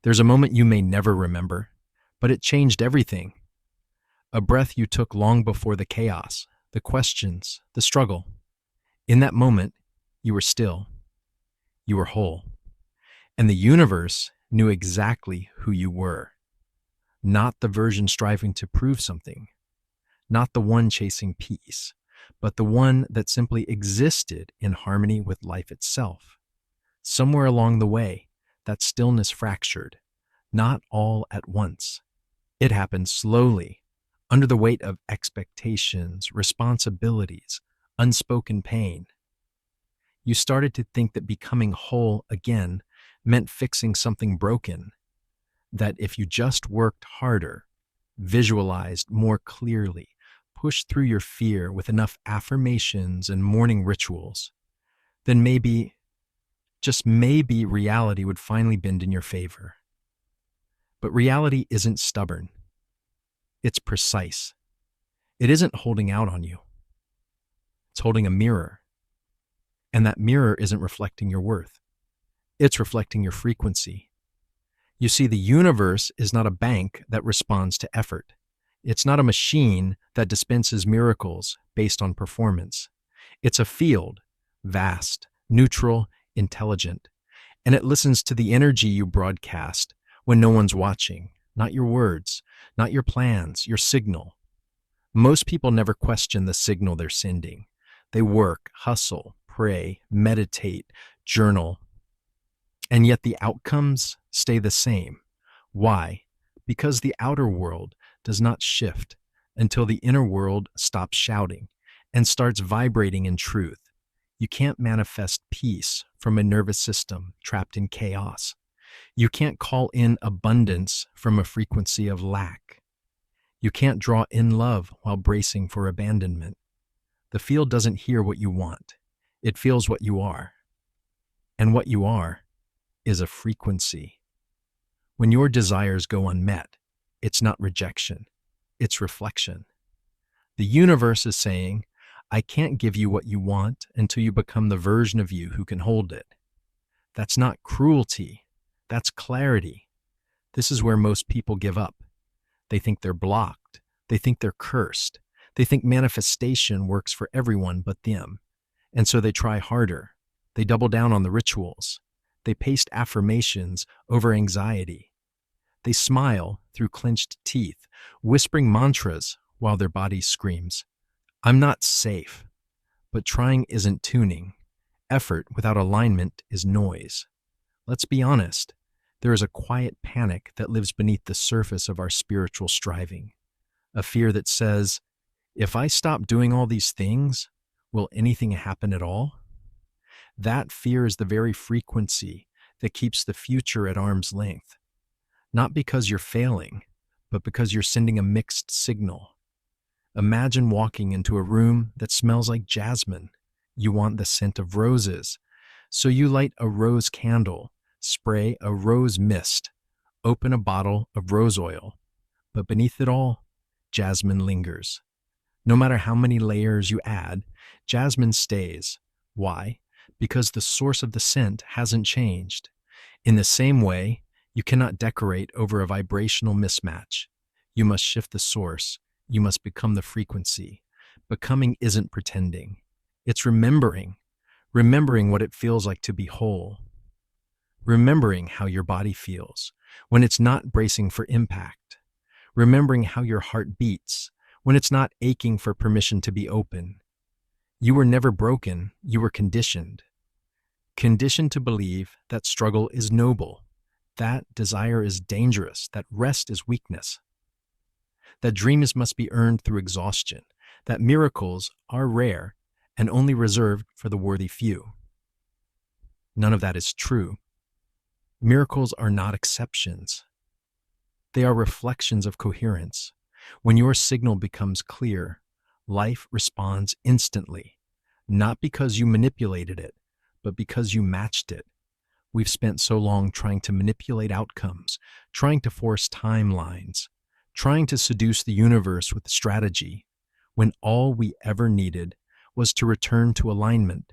There's a moment you may never remember, but it changed everything. A breath you took long before the chaos, the questions, the struggle. In that moment, you were still. You were whole. And the universe knew exactly who you were. Not the version striving to prove something, not the one chasing peace, but the one that simply existed in harmony with life itself. Somewhere along the way, that stillness fractured, not all at once. It happened slowly, under the weight of expectations, responsibilities, unspoken pain. You started to think that becoming whole again meant fixing something broken, that if you just worked harder, visualized more clearly, pushed through your fear with enough affirmations and morning rituals, then maybe, just maybe, reality would finally bend in your favor. But reality isn't stubborn. It's precise. It isn't holding out on you. It's holding a mirror. And that mirror isn't reflecting your worth. It's reflecting your frequency. You see, the universe is not a bank that responds to effort. It's not a machine that dispenses miracles based on performance. It's a field, vast, neutral, intelligent, and it listens to the energy you broadcast when no one's watching, not your words, not your plans, your signal. Most people never question the signal they're sending. They work, hustle, pray, meditate, journal, and yet the outcomes stay the same. Why? Because the outer world does not shift until the inner world stops shouting and starts vibrating in truth. You can't manifest peace from a nervous system trapped in chaos. You can't call in abundance from a frequency of lack. You can't draw in love while bracing for abandonment. The field doesn't hear what you want. It feels what you are. And what you are is a frequency. When your desires go unmet, it's not rejection, it's reflection. The universe is saying, I can't give you what you want until you become the version of you who can hold it. That's not cruelty, that's clarity. This is where most people give up. They think they're blocked, they think they're cursed, they think manifestation works for everyone but them. And so they try harder, they double down on the rituals, they paste affirmations over anxiety. They smile through clenched teeth, whispering mantras while their body screams, I'm not safe. But trying isn't tuning. Effort without alignment is noise. Let's be honest, there is a quiet panic that lives beneath the surface of our spiritual striving. A fear that says, if I stop doing all these things, will anything happen at all? That fear is the very frequency that keeps the future at arm's length. Not because you're failing, but because you're sending a mixed signal. Imagine walking into a room that smells like jasmine. You want the scent of roses. So you light a rose candle, spray a rose mist, open a bottle of rose oil. But beneath it all, jasmine lingers. No matter how many layers you add, jasmine stays. Why? Because the source of the scent hasn't changed. In the same way, you cannot decorate over a vibrational mismatch. You must shift the source. You must become the frequency. Becoming isn't pretending. It's remembering what it feels like to be whole. Remembering how your body feels when it's not bracing for impact. Remembering how your heart beats when it's not aching for permission to be open. You were never broken, you were conditioned. Conditioned to believe that struggle is noble, that desire is dangerous, that rest is weakness. That dreams must be earned through exhaustion, that miracles are rare and only reserved for the worthy few. None of that is true. Miracles are not exceptions. They are reflections of coherence. When your signal becomes clear, life responds instantly, not because you manipulated it, but because you matched it. We've spent so long trying to manipulate outcomes, trying to force timelines, trying to seduce the universe with strategy, when all we ever needed was to return to alignment.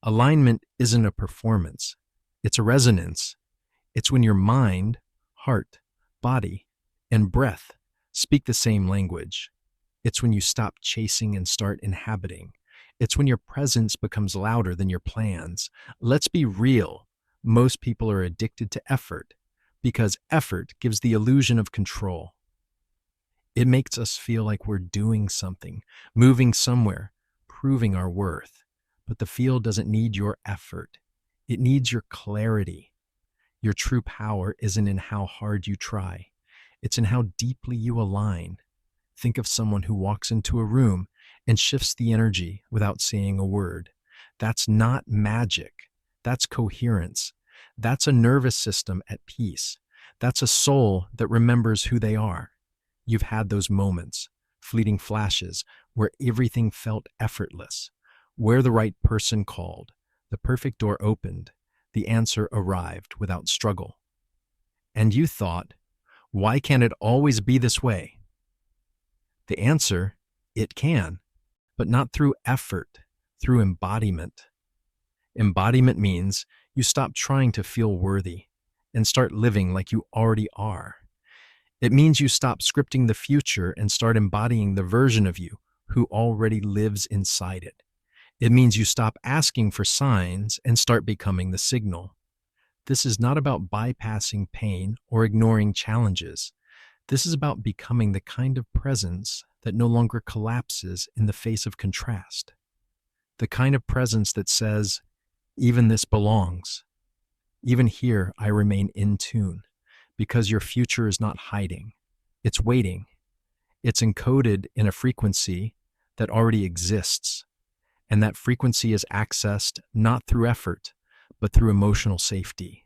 Alignment isn't a performance. It's a resonance. It's when your mind, heart, body, and breath speak the same language. It's when you stop chasing and start inhabiting. It's when your presence becomes louder than your plans. Let's be real. Most people are addicted to effort because effort gives the illusion of control. It makes us feel like we're doing something, moving somewhere, proving our worth. But the field doesn't need your effort. It needs your clarity. Your true power isn't in how hard you try. It's in how deeply you align. Think of someone who walks into a room and shifts the energy without saying a word. That's not magic. That's coherence. That's a nervous system at peace. That's a soul that remembers who they are. You've had those moments, fleeting flashes, where everything felt effortless, where the right person called, the perfect door opened, the answer arrived without struggle. And you thought, why can't it always be this way? The answer, it can, but not through effort, through embodiment. Embodiment means you stop trying to feel worthy and start living like you already are. It means you stop scripting the future and start embodying the version of you who already lives inside it. It means you stop asking for signs and start becoming the signal. This is not about bypassing pain or ignoring challenges. This is about becoming the kind of presence that no longer collapses in the face of contrast. The kind of presence that says, even this belongs. Even here, I remain in tune, because your future is not hiding. It's waiting. It's encoded in a frequency that already exists. And that frequency is accessed not through effort, but through emotional safety.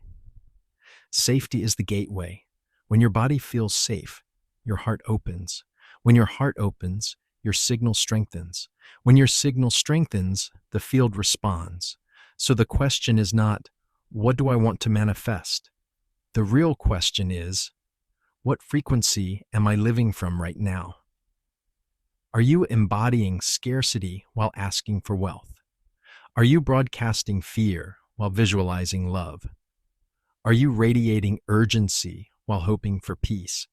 Safety is the gateway. When your body feels safe, your heart opens. When your heart opens, your signal strengthens. When your signal strengthens, the field responds. So the question is not, what do I want to manifest? The real question is, what frequency am I living from right now? Are you embodying scarcity while asking for wealth? Are you broadcasting fear while visualizing love? Are you radiating urgency while hoping for peace?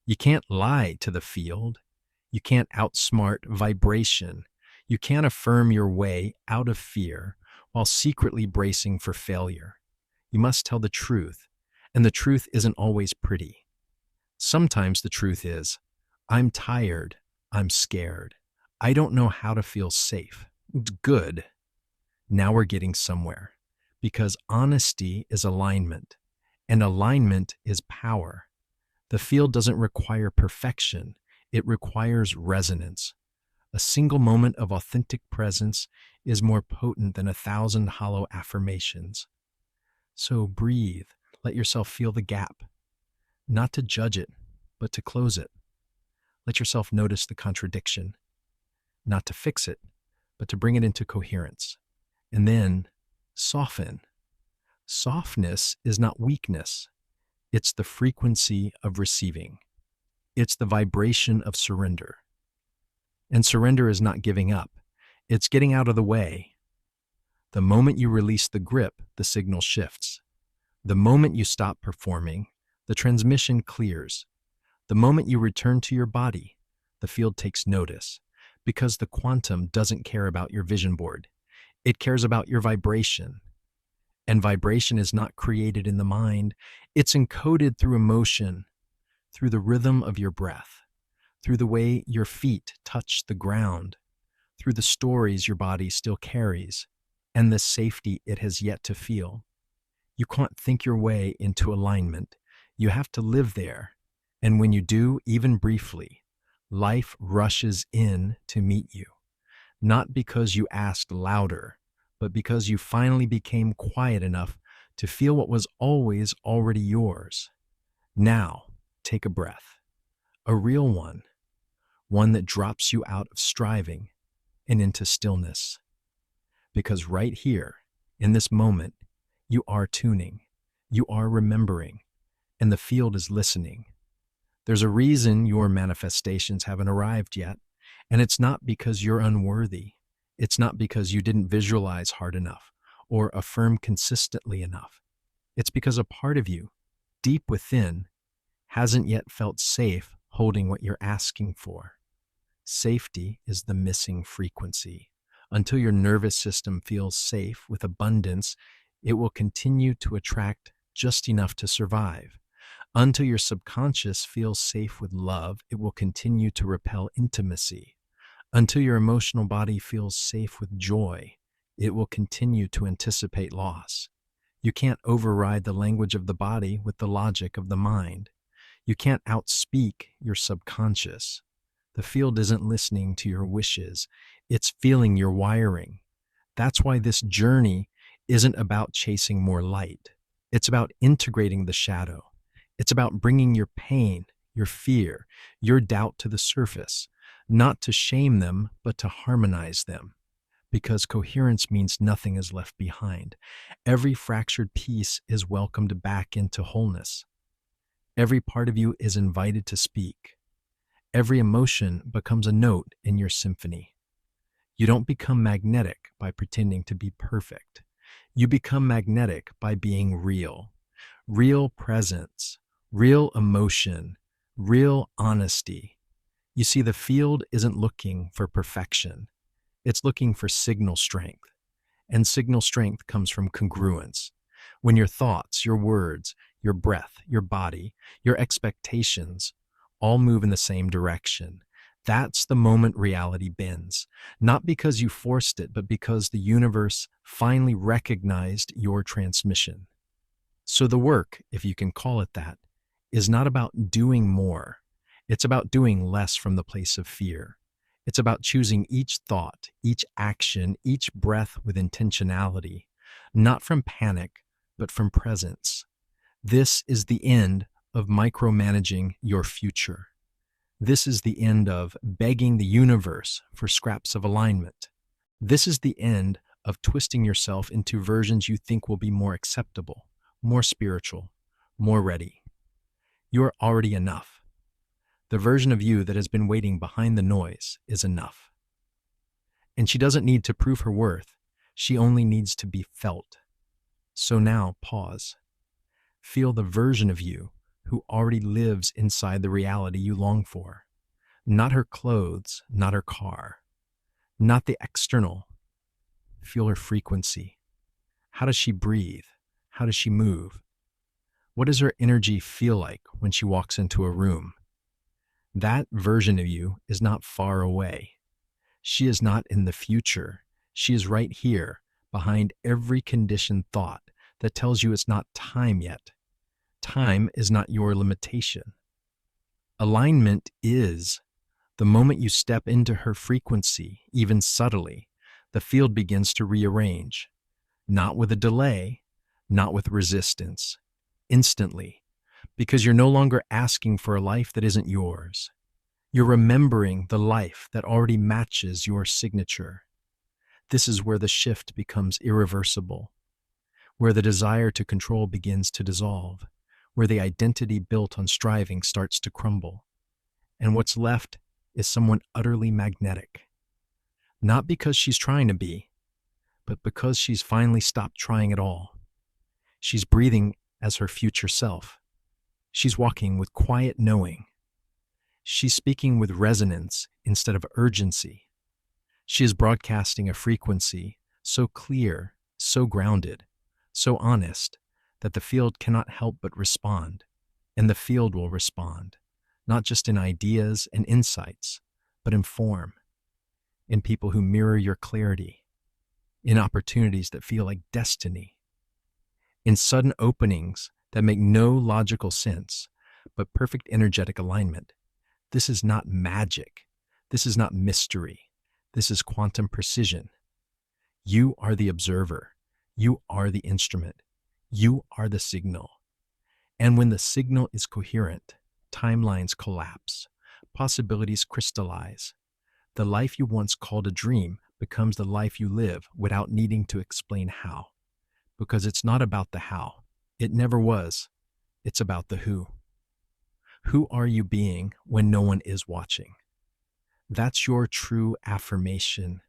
You can't lie to the field. You can't outsmart vibration. You can't affirm your way out of fear while secretly bracing for failure. You must tell the truth, and the truth isn't always pretty. Sometimes the truth is, I'm tired. I'm scared. I don't know how to feel safe. Good. Now we're getting somewhere. Because honesty is alignment, and alignment is power. The field doesn't require perfection. It requires resonance. A single moment of authentic presence is more potent than 1,000 hollow affirmations. So breathe. Let yourself feel the gap. Not to judge it, but to close it. Let yourself notice the contradiction, not to fix it, but to bring it into coherence. And then soften. Softness is not weakness. It's the frequency of receiving. It's the vibration of surrender. And surrender is not giving up. It's getting out of the way. The moment you release the grip, the signal shifts. The moment you stop performing, the transmission clears. The moment you return to your body, the field takes notice, because the quantum doesn't care about your vision board. It cares about your vibration. And vibration is not created in the mind. It's encoded through emotion, through the rhythm of your breath, through the way your feet touch the ground, through the stories your body still carries, and the safety it has yet to feel. You can't think your way into alignment. You have to live there. And when you do, even briefly, life rushes in to meet you. Not because you asked louder, but because you finally became quiet enough to feel what was always already yours. Now, take a breath. A real one. One that drops you out of striving and into stillness. Because right here, in this moment, you are tuning. You are remembering. And the field is listening. There's a reason your manifestations haven't arrived yet, and it's not because you're unworthy. It's not because you didn't visualize hard enough or affirm consistently enough. It's because a part of you, deep within, hasn't yet felt safe holding what you're asking for. Safety is the missing frequency. Until your nervous system feels safe with abundance, it will continue to attract just enough to survive. Until your subconscious feels safe with love, it will continue to repel intimacy. Until your emotional body feels safe with joy, it will continue to anticipate loss. You can't override the language of the body with the logic of the mind. You can't outspeak your subconscious. The field isn't listening to your wishes, it's feeling your wiring. That's why this journey isn't about chasing more light. It's about integrating the shadow. It's about bringing your pain, your fear, your doubt to the surface, not to shame them, but to harmonize them. Because coherence means nothing is left behind. Every fractured piece is welcomed back into wholeness. Every part of you is invited to speak. Every emotion becomes a note in your symphony. You don't become magnetic by pretending to be perfect. You become magnetic by being real. Real presence, real emotion, real honesty. You see, the field isn't looking for perfection. It's looking for signal strength. And signal strength comes from congruence. When your thoughts, your words, your breath, your body, your expectations all move in the same direction, that's the moment reality bends. Not because you forced it, but because the universe finally recognized your transmission. So the work, if you can call it that, is not about doing more. It's about doing less from the place of fear. It's about choosing each thought, each action, each breath with intentionality, not from panic, but from presence. This is the end of micromanaging your future. This is the end of begging the universe for scraps of alignment. This is the end of twisting yourself into versions you think will be more acceptable, more spiritual, more ready. You are already enough. The version of you that has been waiting behind the noise is enough. And she doesn't need to prove her worth. She only needs to be felt. So now, pause. Feel the version of you who already lives inside the reality you long for. Not her clothes, not her car, not the external. Feel her frequency. How does she breathe? How does she move? What does her energy feel like when she walks into a room? That version of you is not far away. She is not in the future. She is right here, behind every conditioned thought that tells you it's not time yet. Time is not your limitation. Alignment is. The moment you step into her frequency, even subtly, the field begins to rearrange. Not with a delay, not with resistance. Instantly. Because you're no longer asking for a life that isn't yours. You're remembering the life that already matches your signature. This is where the shift becomes irreversible, where the desire to control begins to dissolve, where the identity built on striving starts to crumble. And what's left is someone utterly magnetic. Not because she's trying to be, but because she's finally stopped trying at all. She's breathing as her future self. She's walking with quiet knowing. She's speaking with resonance instead of urgency. She is broadcasting a frequency so clear, so grounded, so honest that the field cannot help but respond. And the field will respond, not just in ideas and insights, but in form, in people who mirror your clarity, in opportunities that feel like destiny, in sudden openings that make no logical sense, but perfect energetic alignment. This is not magic. This is not mystery. This is quantum precision. You are the observer. You are the instrument. You are the signal. And when the signal is coherent, timelines collapse, possibilities crystallize. The life you once called a dream becomes the life you live without needing to explain how. Because it's not about the how. It never was. It's about the who. Who are you being when no one is watching? That's your true affirmation.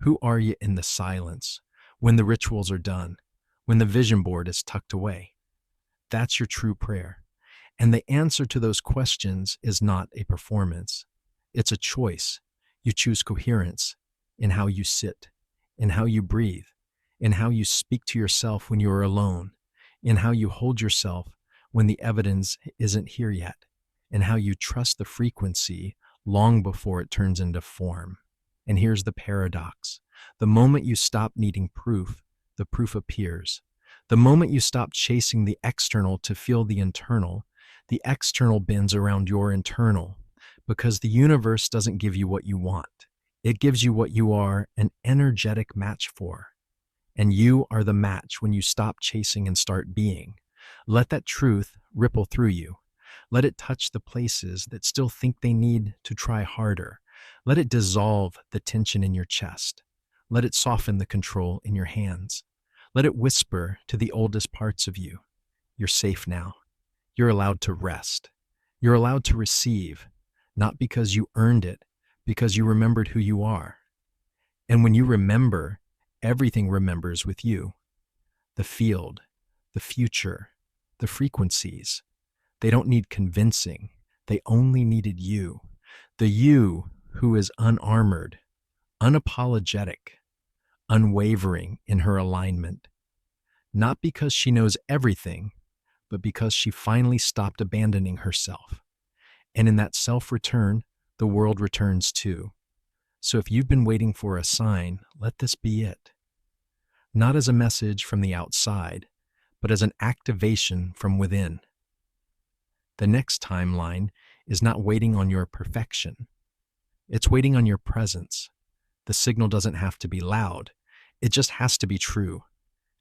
Who are you in the silence, when the rituals are done, when the vision board is tucked away? That's your true prayer. And the answer to those questions is not a performance. It's a choice. You choose coherence in how you sit, in how you breathe, in how you speak to yourself when you are alone, in how you hold yourself when the evidence isn't here yet, and how you trust the frequency long before it turns into form. And here's the paradox. The moment you stop needing proof, the proof appears. The moment you stop chasing the external to feel the external bends around your internal, because the universe doesn't give you what you want. It gives you what you are an energetic match for. And you are the match when you stop chasing and start being. Let that truth ripple through you. Let it touch the places that still think they need to try harder. Let it dissolve the tension in your chest. Let it soften the control in your hands. Let it whisper to the oldest parts of you. You're safe now. You're allowed to rest. You're allowed to receive, not because you earned it, because you remembered who you are. And when you remember, everything remembers with you. The field, the future, the frequencies. They don't need convincing. They only needed you. The you who is unarmored, unapologetic, unwavering in her alignment. Not because she knows everything, but because she finally stopped abandoning herself. And in that self-return, the world returns too. So if you've been waiting for a sign, let this be it. Not as a message from the outside, but as an activation from within. The next timeline is not waiting on your perfection. It's waiting on your presence. The signal doesn't have to be loud. It just has to be true.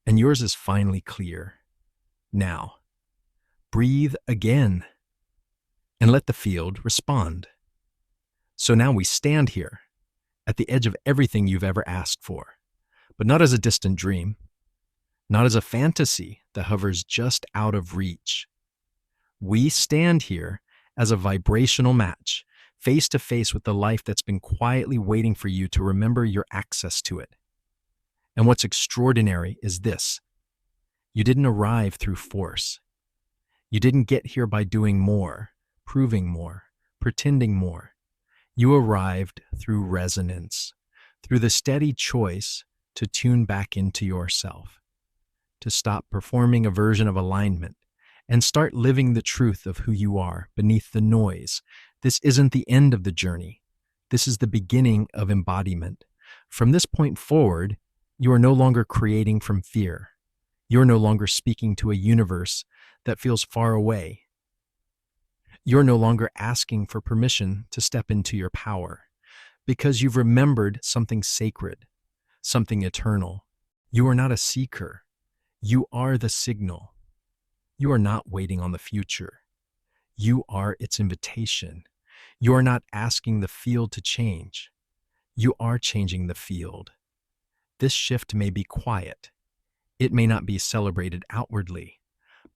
And yours is finally clear. Now, breathe again and let the field respond. So now we stand here at the edge of everything you've ever asked for, but not as a distant dream, not as a fantasy that hovers just out of reach. We stand here as a vibrational match, face to face with the life that's been quietly waiting for you to remember your access to it. And what's extraordinary is this. You didn't arrive through force. You didn't get here by doing more, proving more, pretending more. You arrived through resonance, through the steady choice to tune back into yourself, to stop performing a version of alignment and start living the truth of who you are beneath the noise. This isn't the end of the journey. This is the beginning of embodiment. From this point forward, you are no longer creating from fear. You are no longer speaking to a universe that feels far away. You're no longer asking for permission to step into your power because you've remembered something sacred, something eternal. You are not a seeker. You are the signal. You are not waiting on the future. You are its invitation. You are not asking the field to change. You are changing the field. This shift may be quiet. It may not be celebrated outwardly,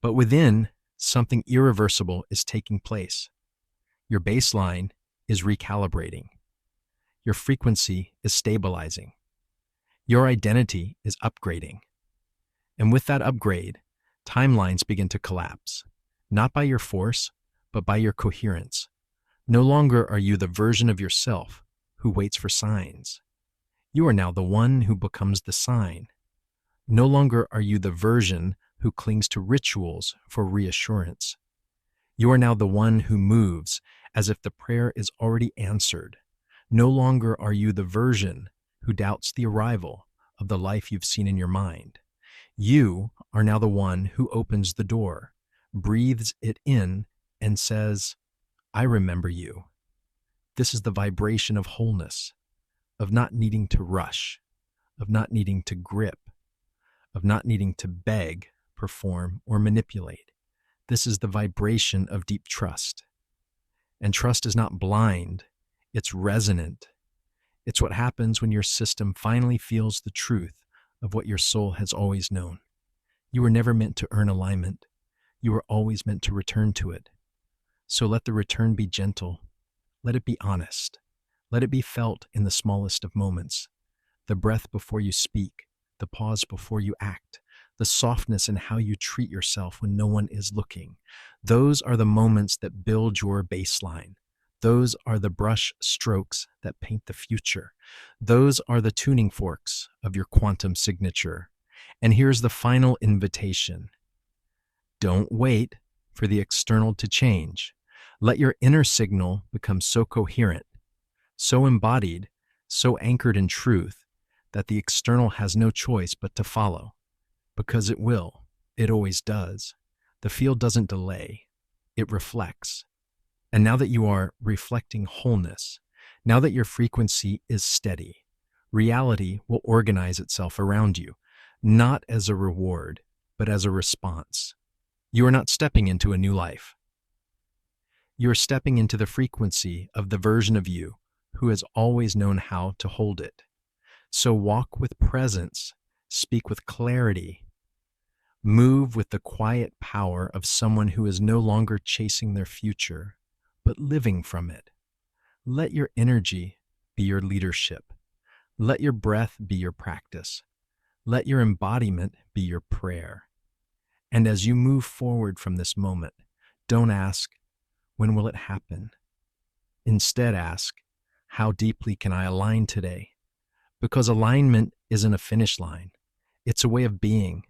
but within, something irreversible is taking place. Your baseline is recalibrating. Your frequency is stabilizing. Your identity is upgrading. And with that upgrade, timelines begin to collapse, not by your force, but by your coherence. No longer are you the version of yourself who waits for signs. You are now the one who becomes the sign. No longer are you the version who clings to rituals for reassurance. You are now the one who moves as if the prayer is already answered. No longer are you the version who doubts the arrival of the life you've seen in your mind. You are now the one who opens the door, breathes it in, and says, I remember you. This is the vibration of wholeness, of not needing to rush, of not needing to grip, of not needing to beg, perform, or manipulate. This is the vibration of deep trust. And trust is not blind, it's resonant. It's what happens when your system finally feels the truth of what your soul has always known. You were never meant to earn alignment. You were always meant to return to it. So let the return be gentle. Let it be honest. Let it be felt in the smallest of moments. The breath before you speak, the pause before you act, the softness in how you treat yourself when no one is looking. Those are the moments that build your baseline. Those are the brush strokes that paint the future. Those are the tuning forks of your quantum signature. And here's the final invitation. Don't wait for the external to change. Let your inner signal become so coherent, so embodied, so anchored in truth that the external has no choice but to follow. Because it will. It always does. The field doesn't delay. It reflects. And now that you are reflecting wholeness, now that your frequency is steady, reality will organize itself around you, not as a reward, but as a response. You are not stepping into a new life. You are stepping into the frequency of the version of you who has always known how to hold it. So walk with presence, speak with clarity, move with the quiet power of someone who is no longer chasing their future, but living from it. Let your energy be your leadership. Let your breath be your practice. Let your embodiment be your prayer. And as you move forward from this moment, don't ask, when will it happen? Instead ask, how deeply can I align today? Because alignment isn't a finish line. It's a way of being.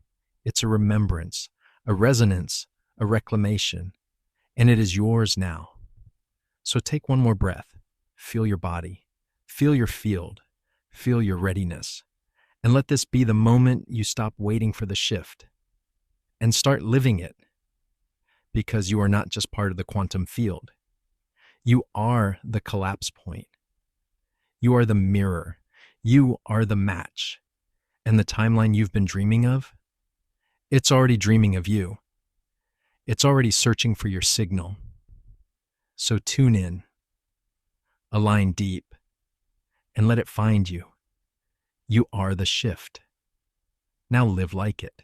It's a remembrance, a resonance, a reclamation, and it is yours now. So take one more breath. Feel your body. Feel your field. Feel your readiness. And let this be the moment you stop waiting for the shift and start living it, because you are not just part of the quantum field. You are the collapse point. You are the mirror. You are the match. And the timeline you've been dreaming of, it's already dreaming of you. It's already searching for your signal. So tune in, align deep, and let it find you. You are the shift. Now live like it.